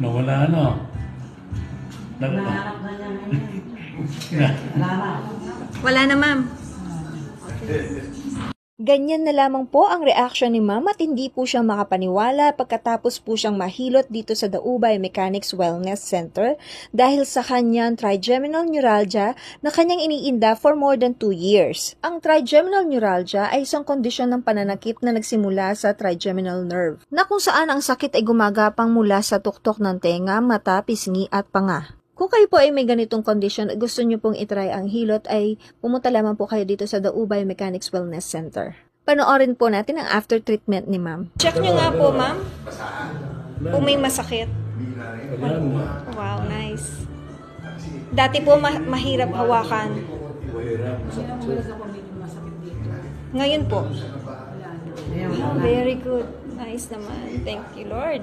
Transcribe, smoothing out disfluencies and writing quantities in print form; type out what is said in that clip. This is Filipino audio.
Nawala ano? Hinahanap na niya ngayon. Wala na. Wala na, ma'am. Ganyan na lamang po ang reaction ni ma'am at hindi po siya makapaniwala pagkatapos po siyang mahilot dito sa Daubay Mechanics Wellness Center dahil sa kanyang trigeminal neuralgia na kanyang iniinda for more than 2 years. Ang trigeminal neuralgia ay isang kondisyon ng pananakit na nagsimula sa trigeminal nerve, na kung saan ang sakit ay gumagapang mula sa tuktok ng tenga, mata, pisngi at panga. Kung kayo po ay may ganitong condition at gusto nyo pong itry ang hilot ay pumunta lamang po kayo dito sa Daubay Mechanics Wellness Center. Panoorin po natin ang after treatment ni ma'am. Check nyo nga po, ma'am. Kung may masakit. Wow, nice. Dati po mahirap hawakan. Ngayon po. Very good. Nice naman. Thank you, Lord.